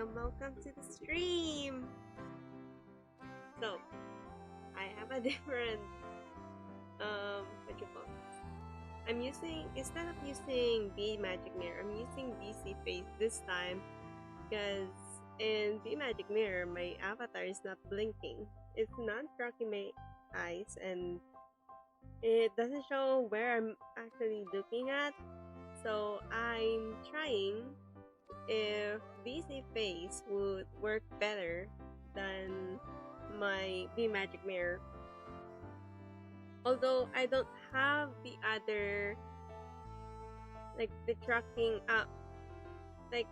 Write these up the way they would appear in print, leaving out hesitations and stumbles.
welcome to the stream. So, I have a different what you call this? I'm using, instead of using the magic mirror, I'm using VC face this time because in the magic mirror my avatar is not blinking. It's not tracking my eyes and it doesn't show where I'm actually looking at. So I'm trying if VC face would work better than my V magic mirror. Although I don't have the other, like the tracking like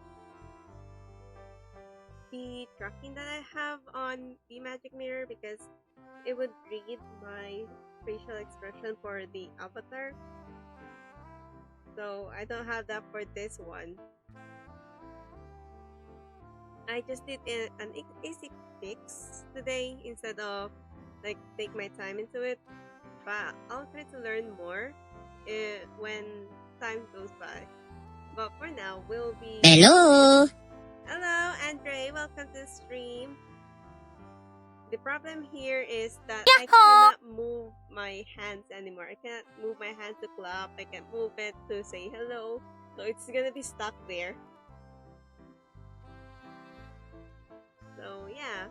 the tracking that I have on the magic mirror, because it would read my facial expression for the avatar. So I don't have that for this one. I just did an easy fix today instead of like take my time into it. But I'll try to learn more when time goes by. But for now, we'll be... Hello! Hello, Andre. Welcome to the stream. The problem here is that I cannot move my hands anymore. I can't move my hand to clap. I can't move it to say hello. So it's gonna be stuck there. So yeah,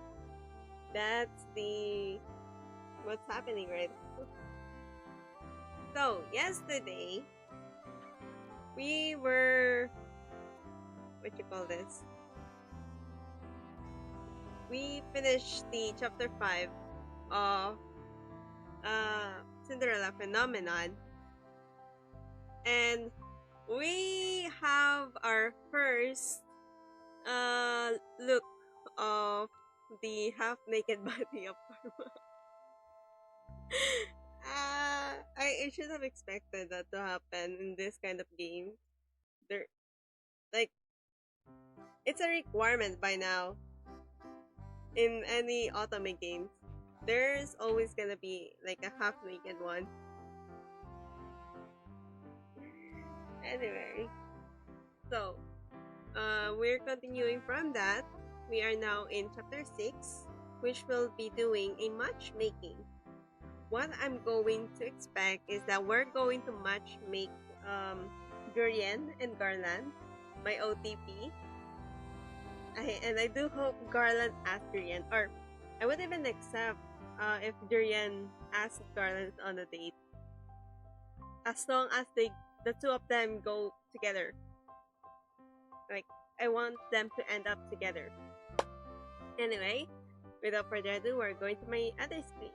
that's what's happening right now. So yesterday we were, what you call this? We finished the chapter 5 of Cinderella Phenomenon, and we have our first look of the half-naked body of Karma. I should have expected that to happen in this kind of game. There, like, it's a requirement by now in any otome games. There's always gonna be like a half-naked one. Anyway, so we're continuing from that. We are now in chapter 6, which will be doing a matchmaking. What I'm going to expect is that we're going to matchmake Durian and Garland, my OTP. And I do hope Garland asks Durian, or I would even accept if Durian asks Garland on a date, as long as the two of them go together. Like, I want them to end up together. Anyway, without further ado, we're going to my other screen.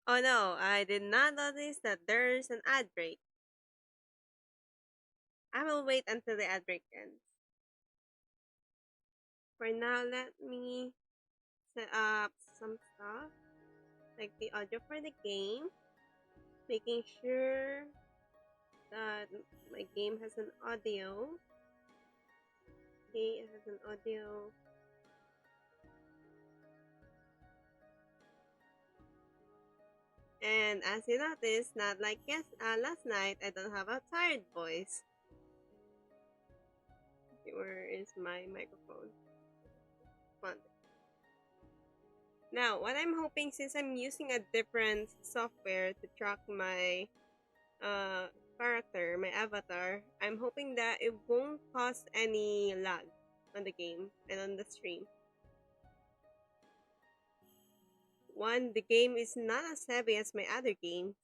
Oh no, I did not notice that there's an ad break. I will wait until the ad break ends. For now, let me set up some stuff, like the audio for the game, making sure that my game has an audio. Okay, it has an audio. And as you notice, not like last night, I don't have a tired voice. Where is my microphone? Fun. Now, what I'm hoping, since I'm using a different software to track my character, my avatar, I'm hoping that it won't cause any lag on the game and on the stream. One, the game is not as heavy as my other games.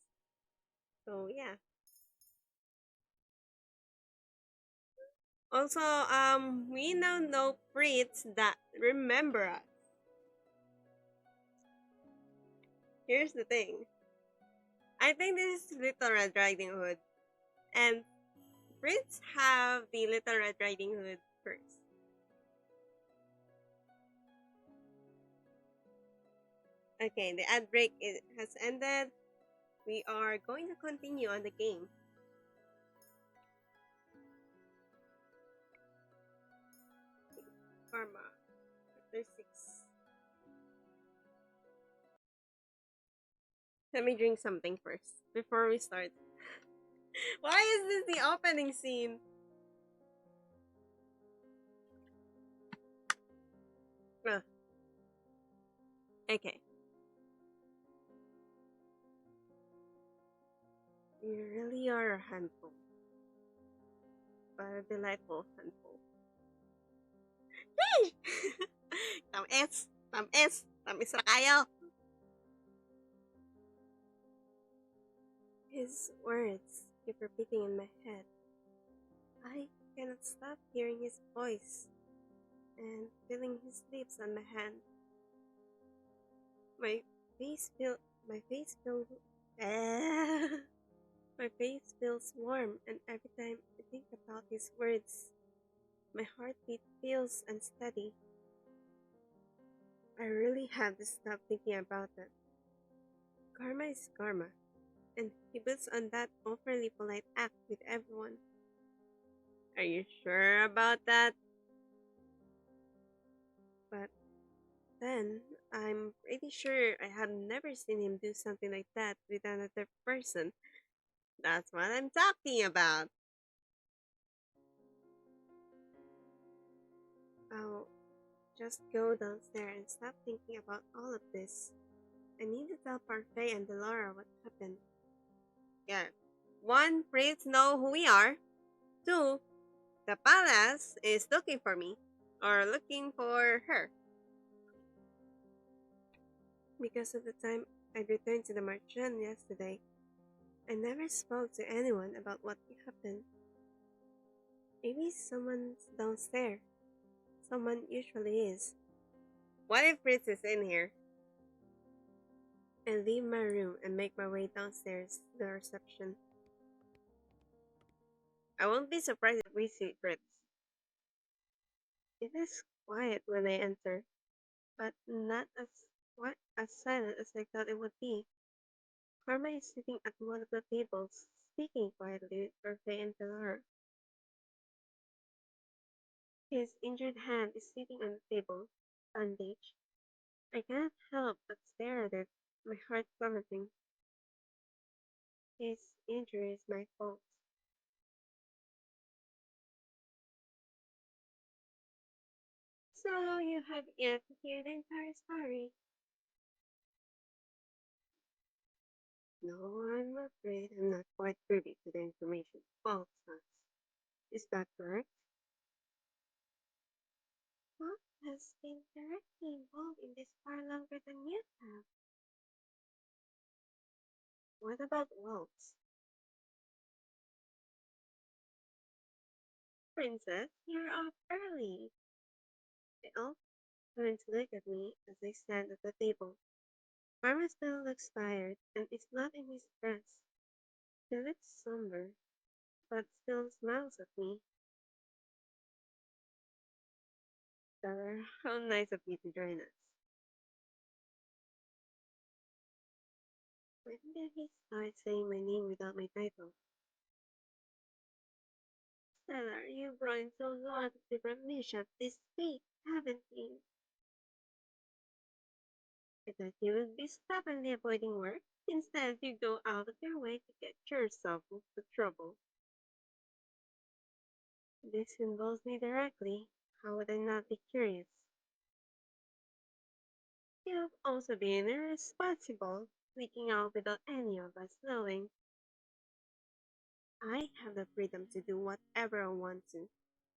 So yeah. Also, we now know Fritz that remember us. Here's the thing. I think this is Little Red Riding Hood. And Fritz have the Little Red Riding Hood first. Okay, the ad break has ended. We are going to continue on the game. Karma, chapter 6. Let me drink something first before we start. Why is this the opening scene? Ugh. Okay. You really are a handful, but a delightful handful. Hey! Tamis! Tamis! Tamis na kayo! His words keep repeating in my head. I cannot stop hearing his voice and feeling his lips on my hand. My face feel my face feel my face feels warm, and every time I think about his words, my heartbeat feels unsteady. I really have to stop thinking about that. Karma is karma, and he puts on that overly polite act with everyone. Are you sure about that? But then, I'm pretty sure I have never seen him do something like that with another person. That's what I'm talking about. I'll just go downstairs and stop thinking about all of this. I need to tell Parfait and Delora what happened. Yeah. One, please know who we are. Two, the palace is looking for me. Or looking for her. Because of the time I returned to the marchand yesterday, I never spoke to anyone about what happened. Maybe someone's downstairs. Someone usually is. What if Fritz is in here? I leave my room and make my way downstairs to the reception. I won't be surprised if we see Fritz. It is quiet when I enter, but not as silent as I thought it would be. Karma is sitting at one of the tables, speaking quietly with Perfect and Pilar. His injured hand is sitting on the table, bandaged. I cannot help but stare at it, my heart plummeting. His injury is my fault. So you have yet to hear the entire story. No, I'm afraid I'm not quite privy to the information. False us. Is that correct? Mom has been directly involved in this far longer than you have. What about Waltz? Princess, you're up early. They all turn to look at me as I stand at the table. Karma still looks tired and is not in his dress. He looks somber, but still smiles at me. Sarah, how nice of you to join us. When did he start saying my name without my title? Stella, you brought in so lot of different mishaps this week, haven't you? I thought you would be stubbornly avoiding work. Instead, you go out of your way to get yourself into trouble. This involves me directly. How would I not be curious? You've also been irresponsible, sneaking out without any of us knowing. I have the freedom to do whatever I want to.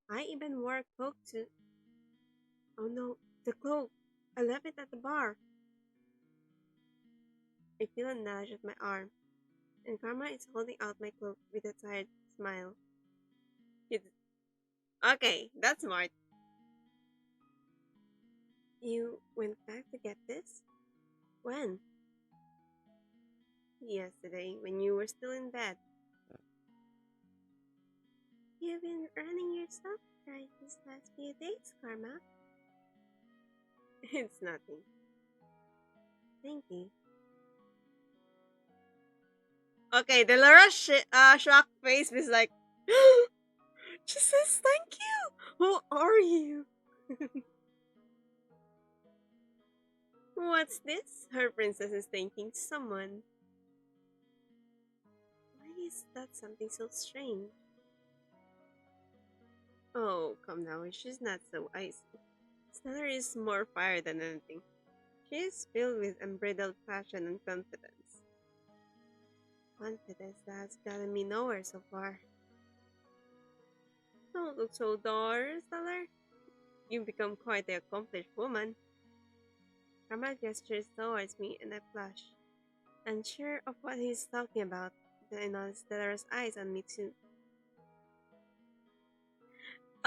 I even wore a cloak to. Oh no, the cloak! I left it at the bar. I feel a nudge at my arm, and Karma is holding out my cloak with a tired smile. It's, okay, that's smart. You went back to get this? When? Yesterday, when you were still in bed. You've been running yourself right these last few days, Karma. It's nothing. Thank you. Okay, the Laura shock face was like, she says thank you. Who are you? What's this? Her princess is thanking someone. Why is that something so strange? Oh, come now, she's not so icy. Stellar is more fire than anything. She is filled with unbridled passion and confidence. Confidence that's gotten me nowhere so far. Don't look so dour, Stellar. You've become quite the accomplished woman. Rama gestures towards me and I blush, unsure of what he's talking about. Then I notice Stellar's eyes on me too.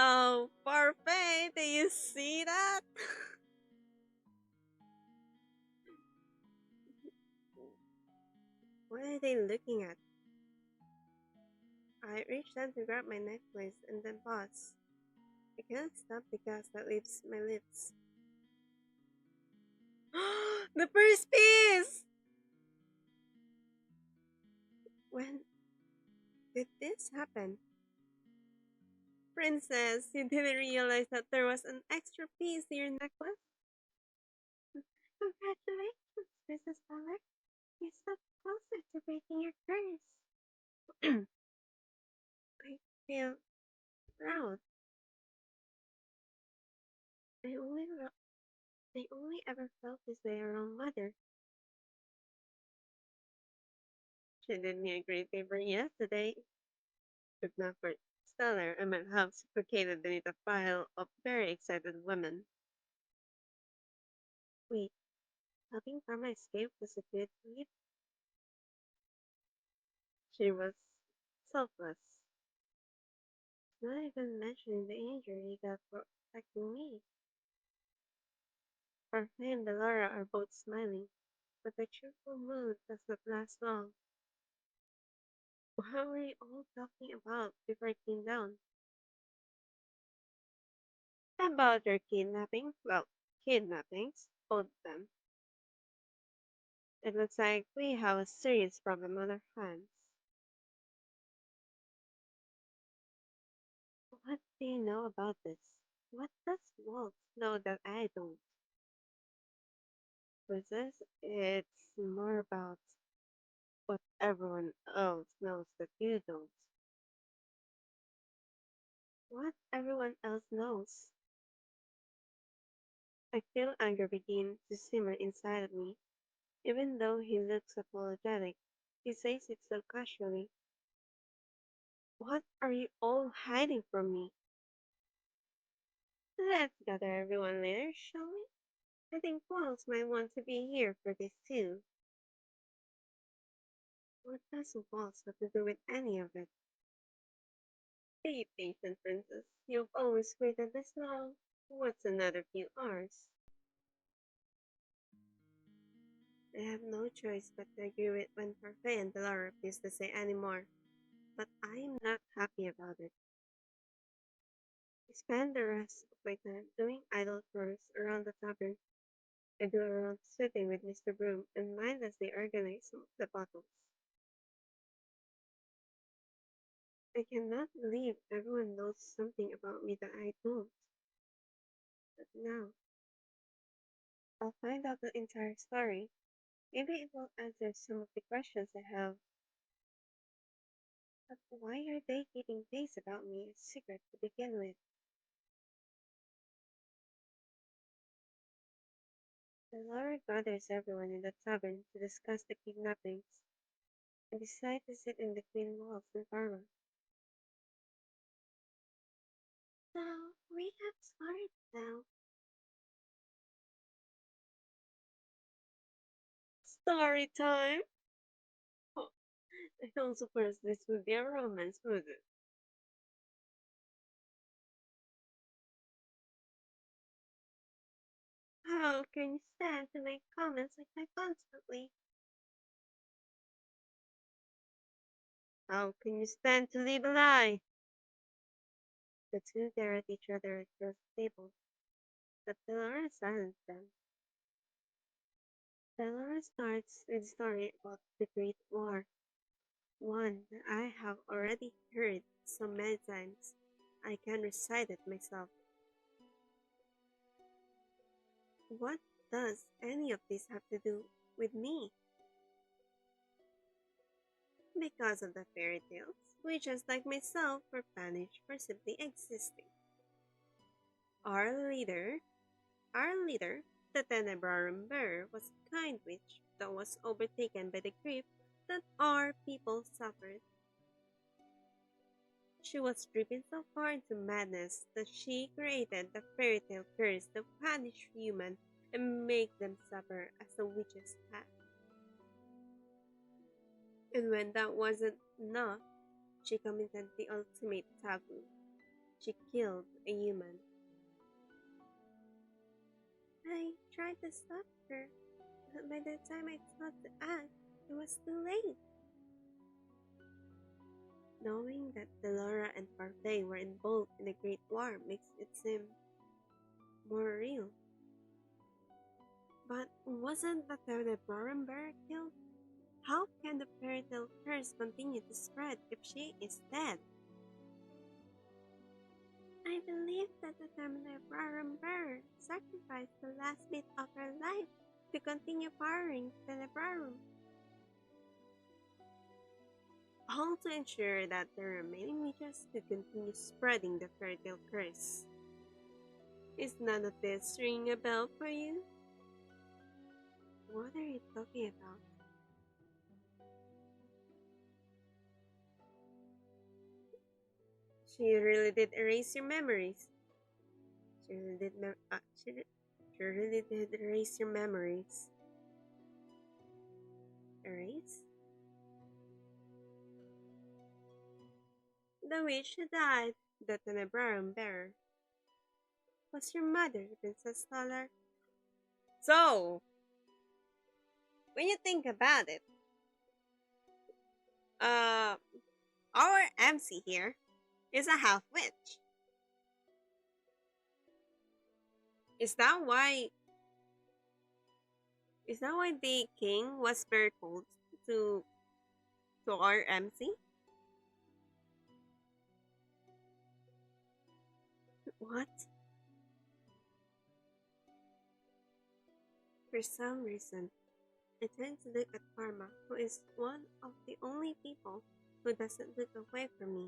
Oh, parfait! Do you see that? What are they looking at? I reach down to grab my necklace and then pause. I cannot stop the gas that leaves my lips. The first piece! When did this happen? Princess, you didn't realize that there was an extra piece to your necklace? Congratulations, Mrs. Dollar. You stepped closer to breaking your curse. I feel proud. I only, I only ever felt this way around mother. She did me a great favor yesterday. If not for Stellar, I might have suffocated beneath a pile of very excited women. Wait, helping Karma escape was a good deed? She was selfless, not even mentioning the injury he got for protecting me. Parfait and Laura are both smiling, but the cheerful mood does not last long. What were you all talking about before I came down? About your kidnapping? Well, kidnappings, both of them. It looks like we have a serious problem on our hands. What do you know about this? What does Walt know that I don't? For this, it's more about what everyone else knows that you don't. What everyone else knows. I feel anger begin to simmer inside of me. Even though he looks apologetic, he says it so casually. What are you all hiding from me? Let's gather everyone later, shall we? I think Waltz might want to be here for this too. What does Waltz have to do with any of it? Be patient, Princess. You've always waited this long. What's another few hours? I have no choice but to agree with when Parfait and Delara refuse to say any more. But I am not happy about it. I spend the rest of my time doing idle chores around the tavern. I do around sitting with Mr. Broom and mindlessly organize some of the bottles. I cannot believe everyone knows something about me that I don't. But now, I'll find out the entire story. Maybe it will answer some of the questions I have. But why are they keeping things about me a secret to begin with? The Lord gathers everyone in the tavern to discuss the kidnappings and decide to sit in between Waltz and Karma. So, we have started now. Story time! Oh, I don't suppose this would be a romance, would it? How can you stand to make comments like that constantly? How can you stand to leave a lie? The two stare at each other across the table, but Delora silenced them. Delora starts with a story about the Great War, one that I have already heard so many times I can recite it myself. What does any of this have to do with me? Because of the fairy tales, we just like myself were punished for simply existing. Our leader, Our leader, the Tenebrarum bear, was a kind witch that was overtaken by the grief that our people suffered. She was driven so far into madness that she created the fairy tale curse to punish humans and make them suffer as the witches had. And when that wasn't enough, she committed the ultimate taboo. She killed a human. I tried to stop her, but by the time I thought to act, it was too late. Knowing that Delora and Parfait were involved in a great war makes it seem more real. But wasn't the Tenebrarum bear killed? How can the fairy tale curse continue to spread if she is dead? I believe that the Tenebrarum bear sacrificed the last bit of her life to continue powering Tenebrarum, all to ensure that the remaining witches could continue spreading the fairy tale curse. Is none of this ringing a bell for you? What are you talking about? She really did erase your memories. She really did. She really did erase your memories. Erase? The witch who died, the Tenebrarum bearer, was your mother, Princess Scholar. So, when you think about it, uh, our MC here is a half witch. Is that why? Is that why the king was very cold to our MC? What? For some reason, I tend to look at Karma, who is one of the only people who doesn't look away from me.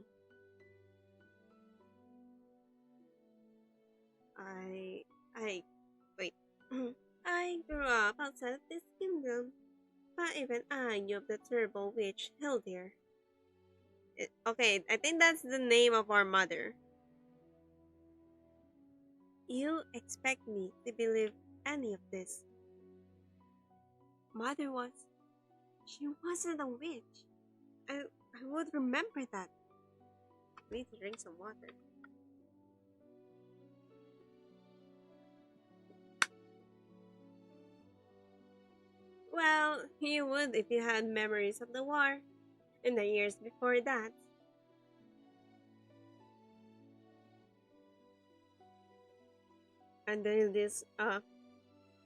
Wait. I grew up outside of this kingdom, but even I knew of the terrible witch Hildir. Okay, I think that's the name of our mother. You expect me to believe any of this? Mother was. She wasn't a witch. I would remember that. I need to drink some water. Well, you would if you had memories of the war and the years before that. Under this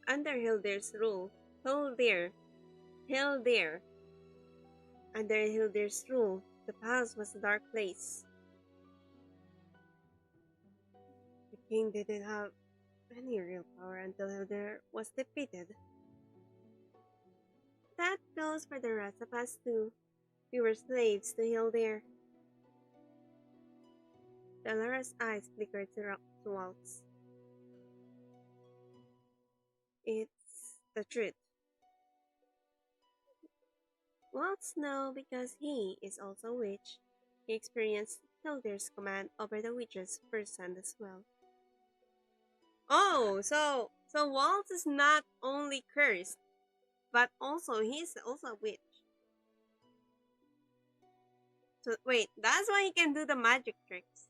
under Hildir's rule, Hildir. Under Hildir's rule, the palace was a dark place. The king didn't have any real power until Hildir was defeated. That goes for the rest of us too. We were slaves to Hildir. Delora's eyes flickered to Waltz. It's the truth. Waltz knows because he is also a witch. He experienced Hildir's command over the witches firsthand as well. Oh, so Waltz is not only cursed, but also he's also a witch. So wait, that's why he can do the magic tricks.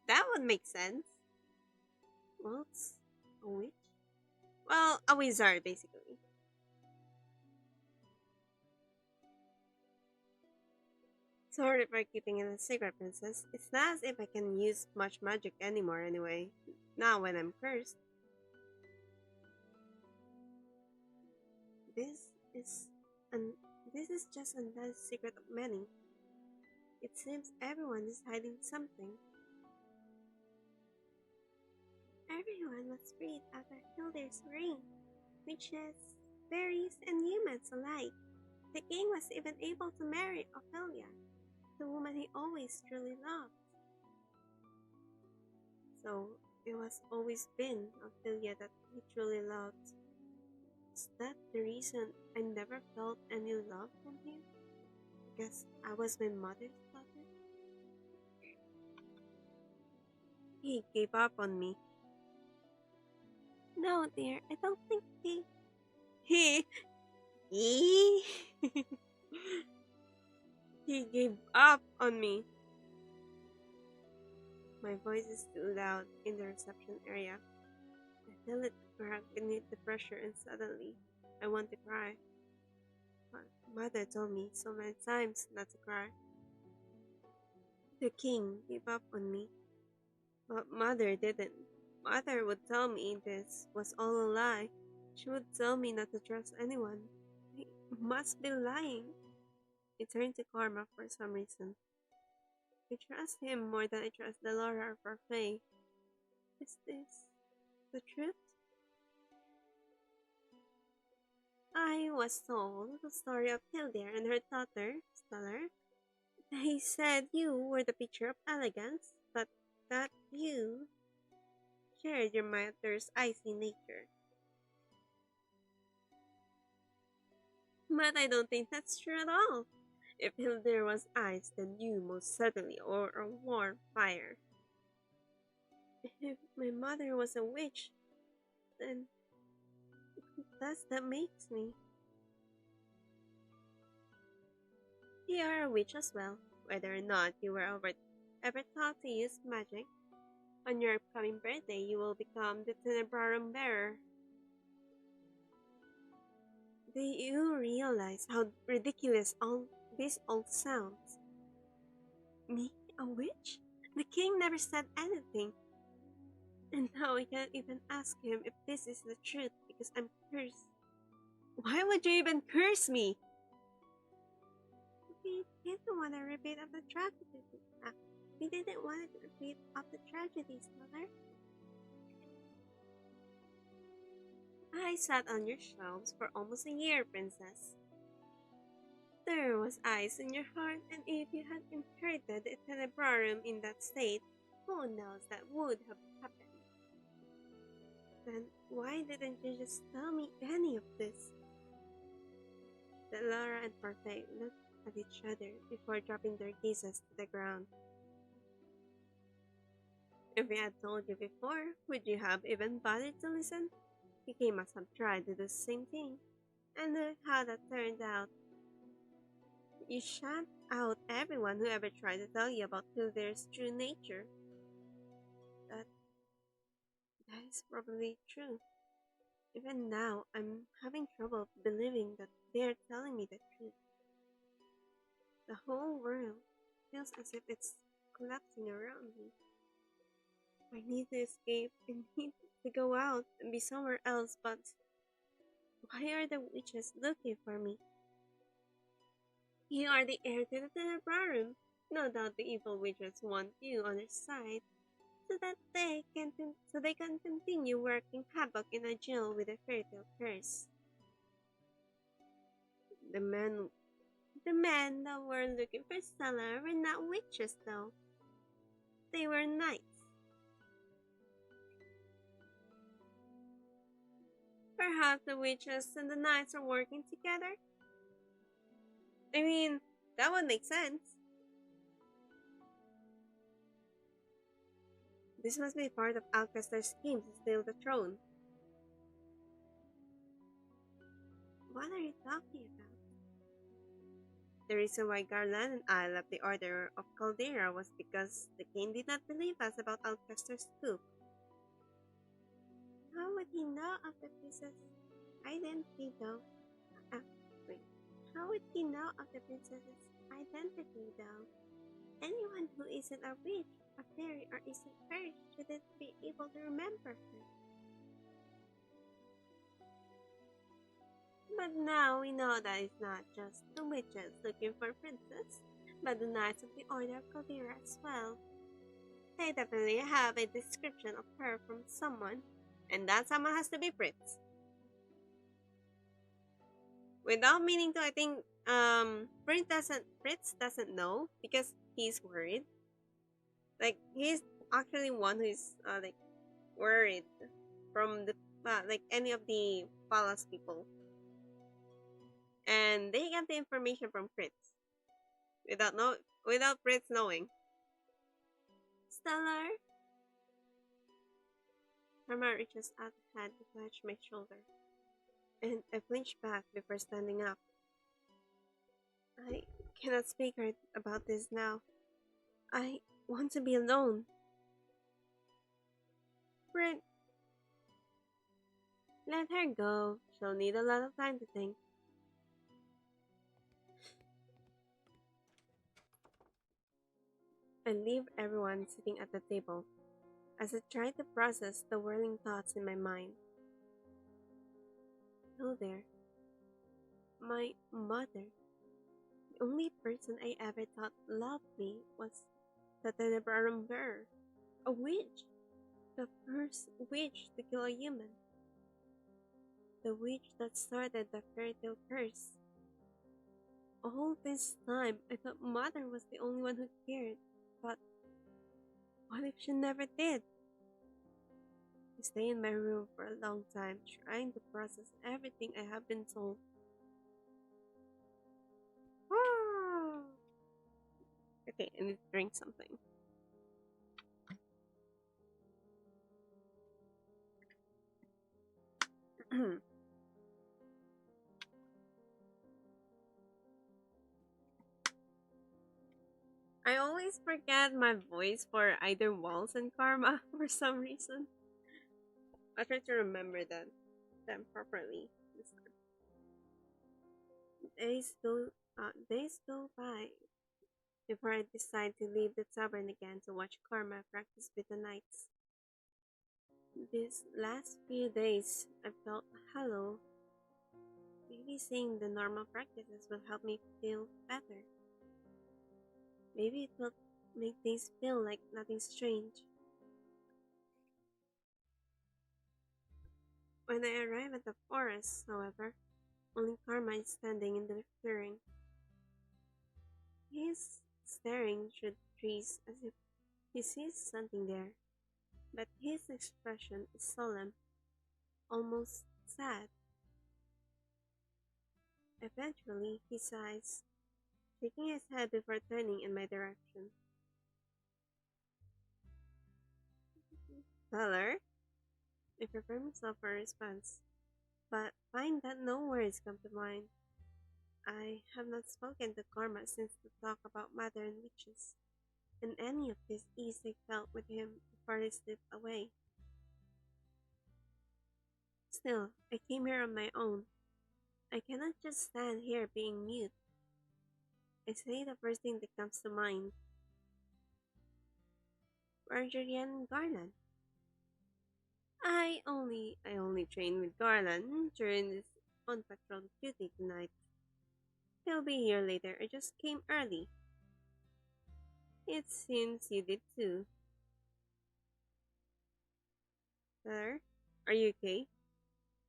That would make sense. Waltz, a witch? Well, a wizard basically. Sorry for keeping it a secret, princess. It's not as if I can use much magic anymore anyway. Now when I'm cursed. This is this is just another secret of many. It seems everyone is hiding something. Everyone was freed after Hildir's reign, witches, fairies, and humans alike. The king was even able to marry Ophelia, the woman he always truly loved. So, it was always been Ophelia that he truly loved. Is that the reason I never felt any love from him? Because I was my mother's daughter? He gave up on me. No, dear, I don't think he, he, he gave up on me. My voice is too loud in the reception area. I feel it crack beneath the pressure and suddenly I want to cry. But mother told me so many times not to cry. The king gave up on me, but mother didn't. Mother would tell me this was all a lie. She would tell me not to trust anyone. I must be lying. I turned to Karma for some reason. I trust him more than I trust Delora or Parfait. Is this the truth? I was told the story of Hilda and her daughter, Stellar. They said you were the picture of elegance, but that you shared your mother's icy nature. But I don't think that's true at all. If Hilda was ice, then you most certainly are a warm fire. If my mother was a witch, then that's that makes me. You are a witch as well, whether or not you were ever taught to use magic. On your upcoming birthday, you will become the Tenebrarum bearer. Do you realize how ridiculous all this all sounds? Me, a witch? The king never said anything. And now I can't even ask him if this is the truth because I'm cursed. Why would you even curse me? We didn't want to repeat of the tragedy. We didn't want to repeat of the tragedies, Mother. I sat on your shelves for almost a year, Princess. There was ice in your heart, and if you had inherited the Tenebrarum in that state, who knows that would have happened? Then why didn't you just tell me any of this? Laura and Parfait looked at each other before dropping their gazes to the ground. If we had told you before, would you have even bothered to listen? You must have tried to do the same thing. And look how that turned out. You shut out everyone who ever tried to tell you about Hilda's true nature. That is probably true. Even now, I'm having trouble believing that they're telling me the truth. The whole world feels as if it's collapsing around me. I need to escape. I need to go out and be somewhere else, but why are the witches looking for me? You are the heir to the Tenebrarum. No doubt the evil witches want you on their side so that they can continue working havoc in a jail with a fairy tale curse. The men that were looking for Stella were not witches though. They were knights. Perhaps the witches and the knights are working together? I mean, that would make sense. This must be part of Alcaster's scheme to steal the throne. What are you talking about? The reason why Garland and I left the Order of Caldera was because the king did not believe us about Alcaster's coup. How would he know of the princess' identity though? Wait. How would he know of the princess's identity though? Anyone who isn't a witch, a fairy, or isn't cursed shouldn't be able to remember her. But now we know that it's not just the witches looking for princess, but the knights of the Order of Caldera as well. They definitely have a description of her from someone, and that someone has to be Fritz. Without meaning to, I think Fritz doesn't know because he's worried. Like he's actually one who is like worried from the like any of the palace people, and they got the information from Fritz without Fritz knowing. Stellar. Karma reaches out a hand to touch my shoulder, and I flinch back before standing up. I cannot speak right about this now. I want to be alone. Fritz, let her go. She'll need a lot of time to think. I leave everyone sitting at the table as I try to process the whirling thoughts in my mind. Oh there, my mother. The only person I ever thought loved me was the Tenebrar, a witch. The first witch to kill a human. The witch that started the fairy tale curse. All this time, I thought mother was the only one who cared. But what if she never did? I stay in my room for a long time trying to process everything I have been told. Ah! Okay, I need to drink something. I always forget my voice for either walls and karma for some reason. I try to remember them properly this time. Days go by before I decide to leave the tavern again to watch karma practice with the knights. These last few days, I felt hollow. Maybe seeing the normal practices will help me feel better. Maybe it will make things feel like nothing strange. When I arrive at the forest, however, only Karma is standing in the clearing. He is staring through the trees as if he sees something there, but his expression is solemn, almost sad. Eventually, he sighs, shaking his head before turning in my direction. Teller? I prepare myself for a response, but find that no words come to mind. I have not spoken to Karma since the talk about mother and witches, and any of this ease I felt with him before he slipped away. Still, I came here on my own. I cannot just stand here being mute. I say the first thing that comes to mind. Marjorie Garland. I only train with Garland during this on patrol duty tonight. He'll be here later. I just came early. It seems you did too. Sir, are you okay?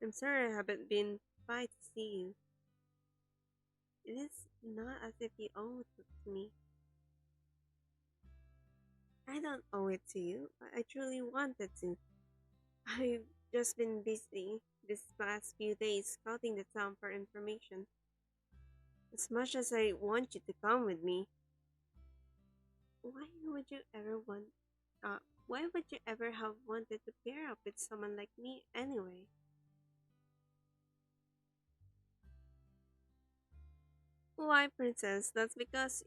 I'm sorry I haven't been by to see you. It is not as if you owe it to me. I don't owe it to you. I truly wanted to. I've just been busy this past few days scouting the town for information. As much as I want you to come with me, why would you ever want uh why would you ever have wanted to pair up with someone like me anyway? Why, princess? That's because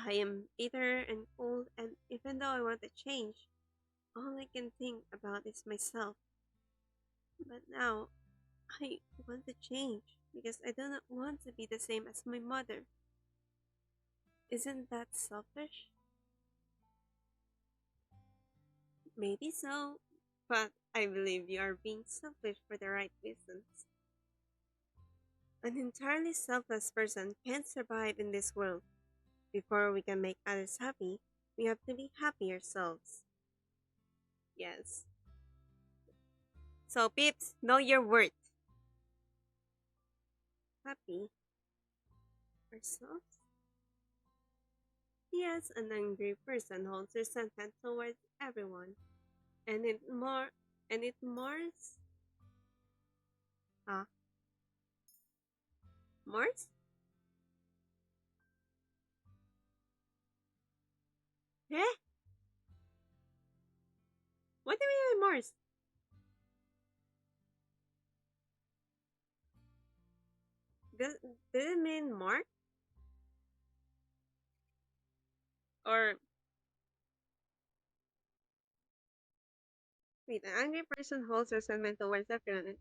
I am bitter and cold, and even though I want to change, all I can think about is myself. But now I want to change because I do not want to be the same as my mother. Isn't that selfish? Maybe so, but I believe you are being selfish for the right reasons. An entirely selfless person can't survive in this world. Before we can make others happy, we have to be happy ourselves. Yes. So, peeps, know your worth. Happy ourselves? Yes, an angry person holds resentment towards everyone. And it Mars, huh? Mars? Eh? What do you mean by Mars? Does did it mean Mark? Or wait, an angry person holds resentment towards everyone.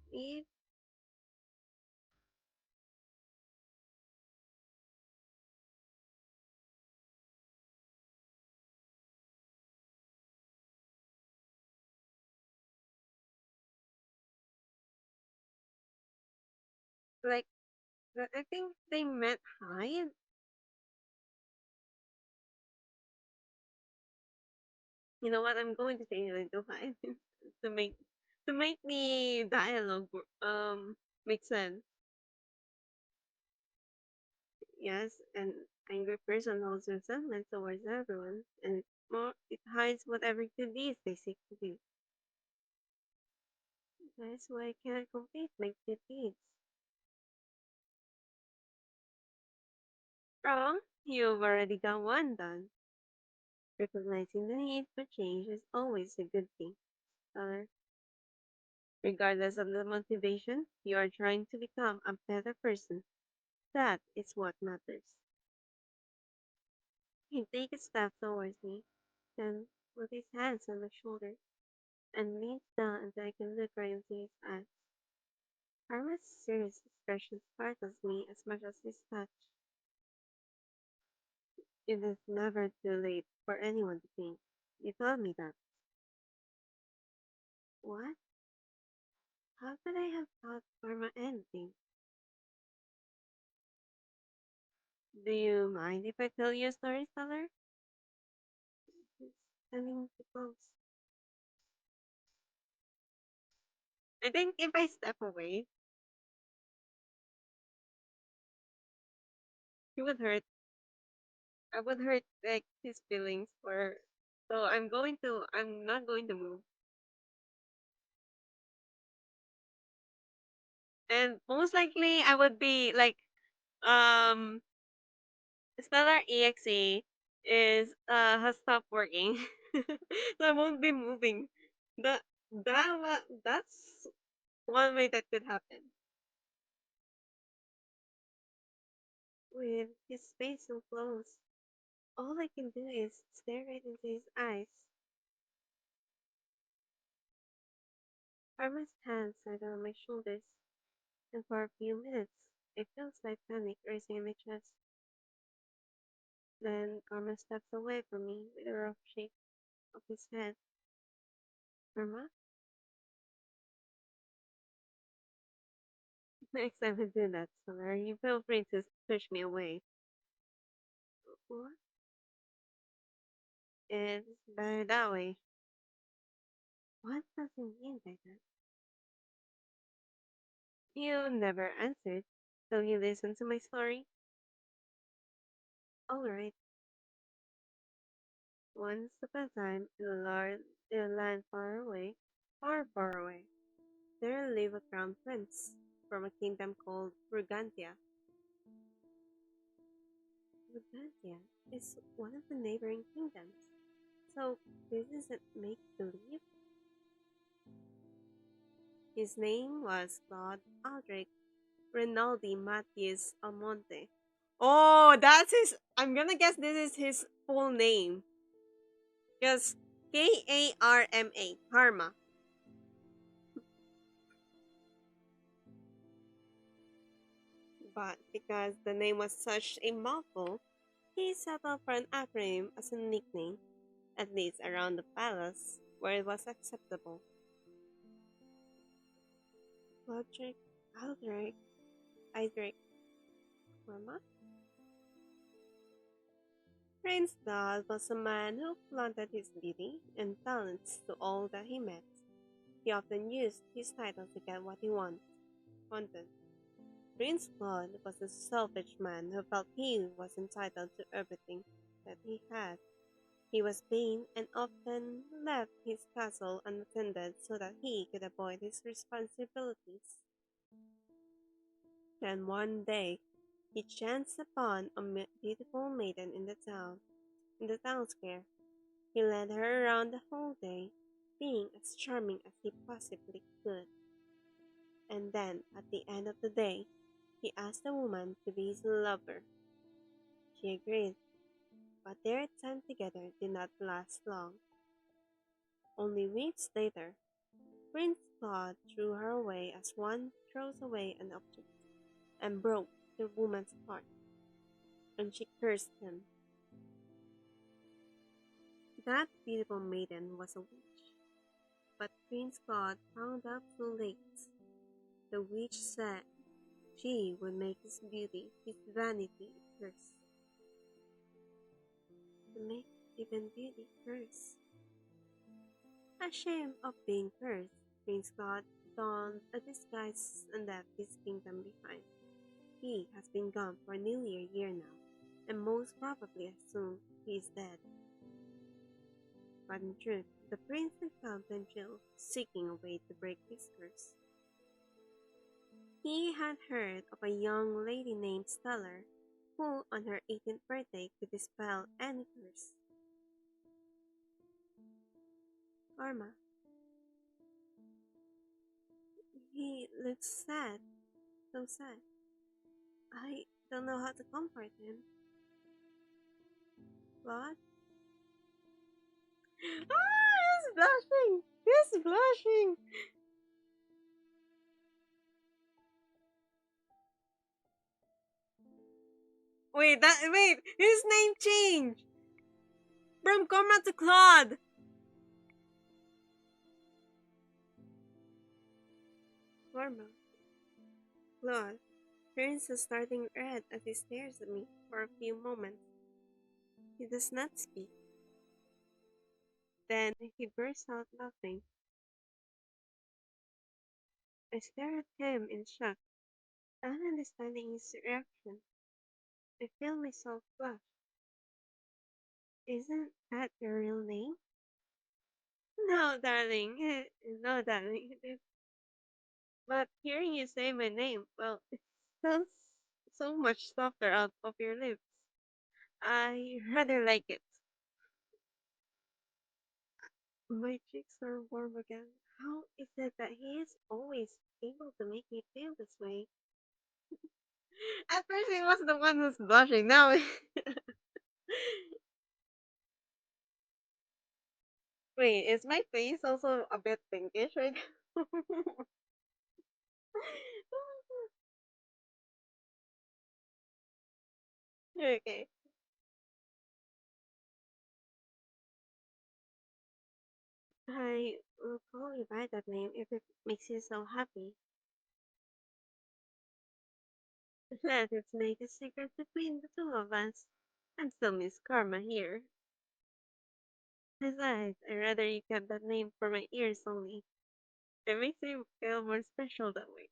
Like, I think they meant hide. You know what? I'm going to change it into hide to make the dialogue make sense. Yes, an angry person holds resentment towards everyone, and it hides whatever good deeds they seek to do. That's why I cannot complete my good deeds. Wrong? You've already got one done. Recognizing the need for change is always a good thing. Uh, Regardless of the motivation, you are trying to become a better person. That is what matters. He takes a step towards me, then with his hands on my shoulder, and leans down until I can look right into his eyes. Karma's serious expression startles me as much as his touch. It is never too late for anyone to change. You told me that. What? How could I have taught Karma anything? Do you mind if I tell you a story, Stellar? He's standing too close. I think if I step away, he would hurt. I would hurt like his feelings for. So I'm not going to move. And most likely I would be like, um, Stellar EXE has stopped working. So I won't be moving. That's one way that could happen. With his face so close, all I can do is stare right into his eyes. Karma's hands are on my shoulders, and for a few minutes, I feel slight panic racing in my chest. Then Karma steps away from me with a rough shake of his head. Karma, next time I do that, Solar, you feel free to push me away. What? It's better that way. What does he mean by that? You never answered, so you listen to my story? Alright. Once upon a time, in a land far, far away, there lived a crown prince from a kingdom called Brigantia. Brigantia is one of the neighboring kingdoms, so this isn't make believe. His name was Claude Aldrich Rinaldi Matias Almonte. Oh, that's his. I'm gonna guess this is his full name. Because Karma, Karma. But because the name was such a mouthful, he settled for an acronym as a nickname, at least around the palace, where it was acceptable. Logic, Aldrich, Idric, Karma? Prince Dodd was a man who flaunted his beauty and talents to all that he met. He often used his title to get what he wanted. Prince Claude was a selfish man who felt he was entitled to everything that he had. He was vain and often left his castle unattended so that he could avoid his responsibilities. Then one day he chanced upon a beautiful maiden in the town square. He led her around the whole day, being as charming as he possibly could. And then, at the end of the day, he asked the woman to be his lover. She agreed, but their time together did not last long. Only weeks later, Prince Claude threw her away as one throws away an object, and broke the woman's heart, and she cursed him. That beautiful maiden was a witch, but Prince Claude found out too late. The witch said she would make his beauty, his vanity, a curse. To make even beauty curse. Ashamed of being cursed, Prince Claude donned a disguise and left his kingdom behind. He has been gone for nearly a year now, and most probably soon he is dead. But in truth, the prince had found Jill seeking a way to break his curse. He had heard of a young lady named Stellar, who on her 18th birthday could dispel any curse. Karma. He looks sad, so sad. I don't know how to comfort him. What? Ah, he's blushing! He's blushing! Wait, his name changed! From Karma to Claude! Karma. Claude turns to starting red as he stares at me for a few moments. He does not speak. Then he bursts out laughing. I stare at him in shock, not understanding his reaction. I feel myself blush. Isn't that your real name? No, darling. No, darling. But hearing you say my name, well, it sounds so much softer out of your lips. I rather like it. My cheeks are warm again. How is it that he is always able to make me feel this way? At first, he was the one who's blushing. Now, wait, is my face also a bit pinkish right now? Okay. I will call you by that name if it makes you so happy. Let us make a secret between the two of us. I'm still Miss Karma here. Besides, I'd rather you kept that name for my ears only. It makes me feel more special that way.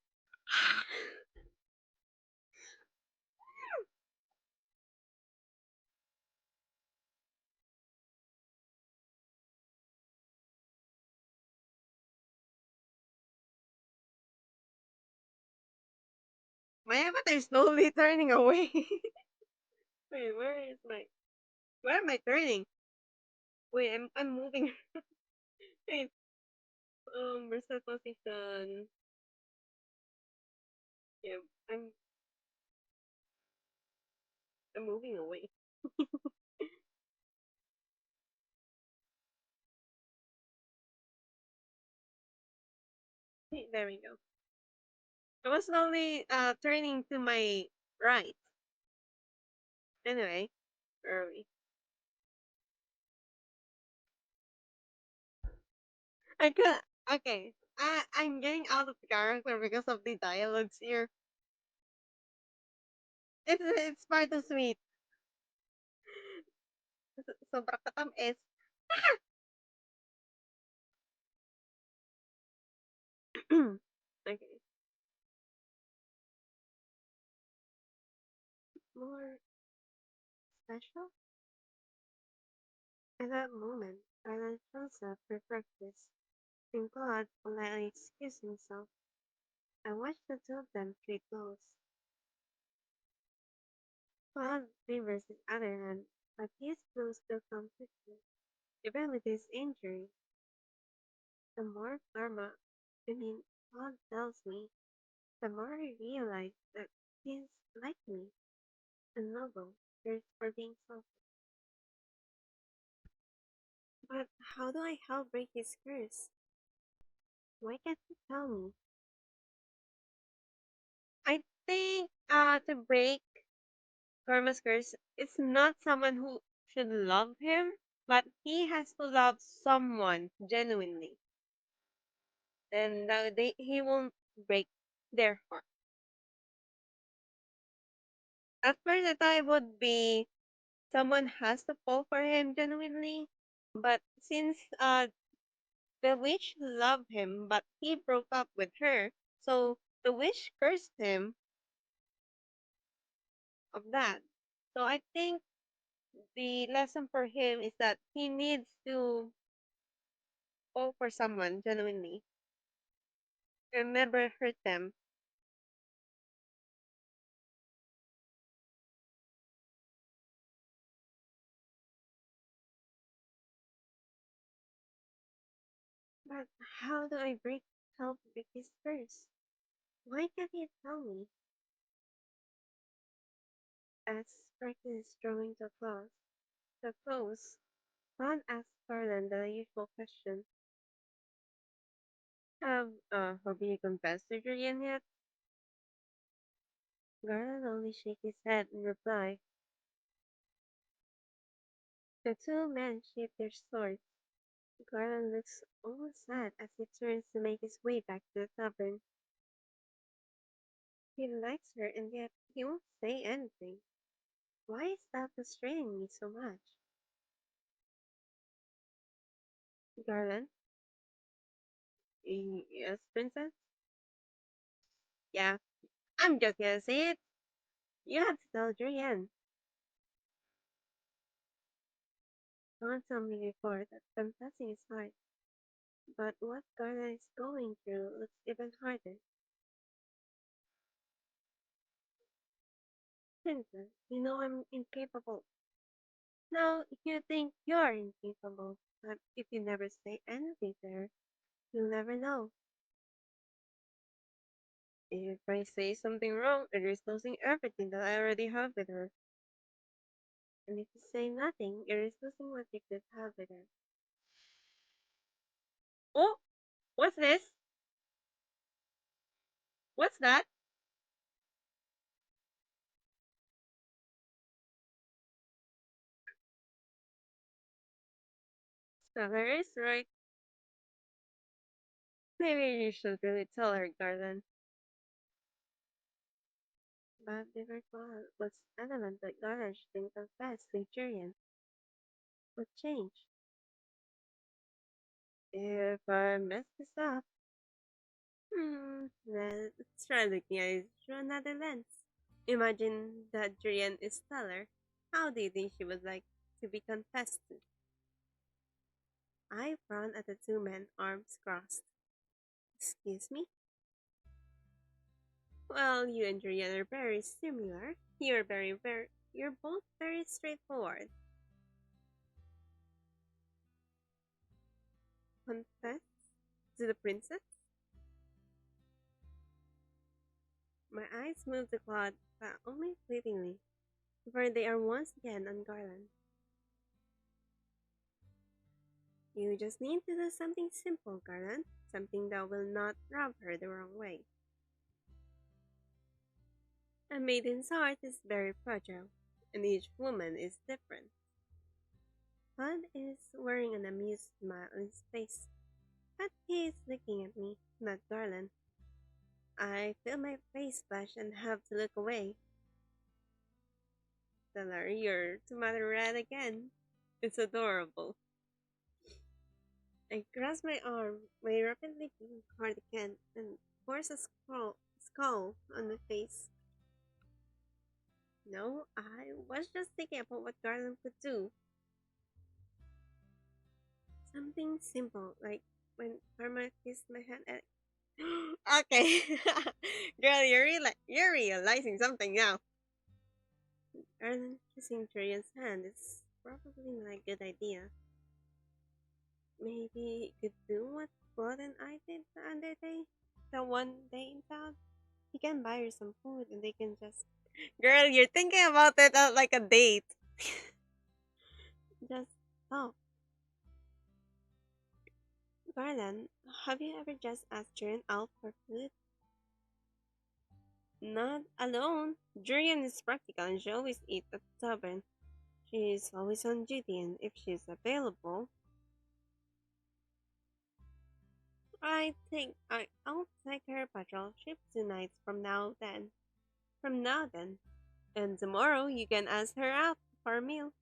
My avatar is slowly turning away. Wait, where am I turning? Wait, I'm moving. Wait, reset position. Yeah, I'm I'm moving away. Hey, there we go. I was slowly turning to my right. Anyway, early. I could okay. I'm getting out of character because of the dialogues here. It's far too sweet. Sobrang katamis. Okay. More special? In that moment, Garland shows up for breakfast, and Claude politely excused himself. I watched the two of them trade blows. Claude favors his other hand, but his blows still come quickly, even with his injury. The more Claude tells me, the more I realize that he's like me, and noble, first for being selfish. But how do I help break his curse? Why can't you tell me? I think to break Karma's curse, it's not someone who should love him, but he has to love someone genuinely. Then he won't break their heart. At first, I thought it would be someone has to fall for him genuinely, but since the witch loved him, but he broke up with her, so the witch cursed him of that. So I think the lesson for him is that he needs to fall for someone genuinely and never hurt them. But how do I help Vicky's curse? Why can't he tell me? As practice drawing the close, Ron asks Garland the usual question. Have you confessed to Julian yet? Garland only shakes his head in reply. The two men sheath their swords. Garland looks almost sad as he turns to make his way back to the tavern. He likes her and yet he won't say anything. Why is that frustrating me so much? Garland? Yes, princess? Yeah, I'm just gonna say it. You have to tell Julian. Someone told me before that confessing is hard, but what Garland is going through looks even harder. Princess, you know I'm incapable. Now, you think you're incapable, but if you never say anything there, you'll never know. If I say something wrong, it is losing everything that I already have with her. And if you say nothing, it is losing what you could have with her. Oh, what's this? What's that? Speller is right. Maybe you should really tell her, Garland. But Liverpool was adamant that Garland shouldn't confess to Julian. What changed? If I mess this up, let's try looking at it through another lens. Imagine that Julian is stellar. How do you think she would like to be confessed to? I frown at the two men, arms crossed. Excuse me? Well, you and Julian are very similar. You're both very straightforward. Confess to the princess? My eyes move to Claude, but only fleetingly, before they are once again on Garland. You just need to do something simple, Garland. Something that will not rub her the wrong way. A maiden's heart is very fragile, and each woman is different. Claude is wearing an amused smile on his face, but he is looking at me, not Garland. I feel my face flush and have to look away. Stellar, you're tomato red again. It's adorable. I grasp my arm, my rapidly pink cardigan, and force a skull on my face. No, I was just thinking about what Garland could do. Something simple, like when Karma kissed my hand at okay. Girl, you're realizing something now. Erlen kissing Julian's hand is probably not a good idea. Maybe he could do what Claude and I did the other day. The one day in town. He can buy her some food and they can just. Girl, you're thinking about it like a date. Just talk. Garland, have you ever just asked Julian out for food? Not alone. Julian is practical and she always eats at the tavern. She's always on duty and if she's available, I'll take her patrol ship tonight From now then. And tomorrow you can ask her out for a meal.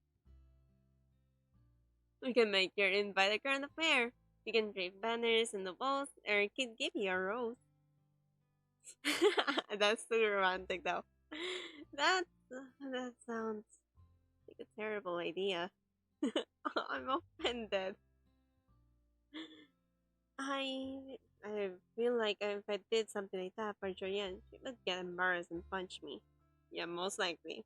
We can make your invite a grand affair. You can drape banners in the walls or he could give you a rose. That's too romantic though. That sounds like a terrible idea. I'm offended. I feel like if I did something like that for Joyanne, she would get embarrassed and punch me. Yeah, most likely.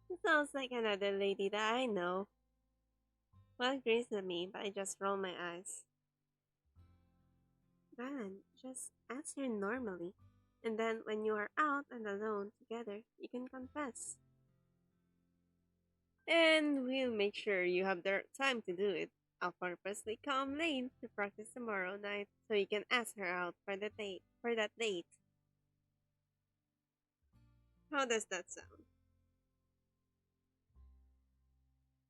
It sounds like another lady that I know. Well, agrees with me, but I just roll my eyes. Ryan, just answer normally. And then when you are out and alone together, you can confess. And we'll make sure you have the time to do it. I'll purposely come late to practice tomorrow night so you can ask her out for that date. How does that sound?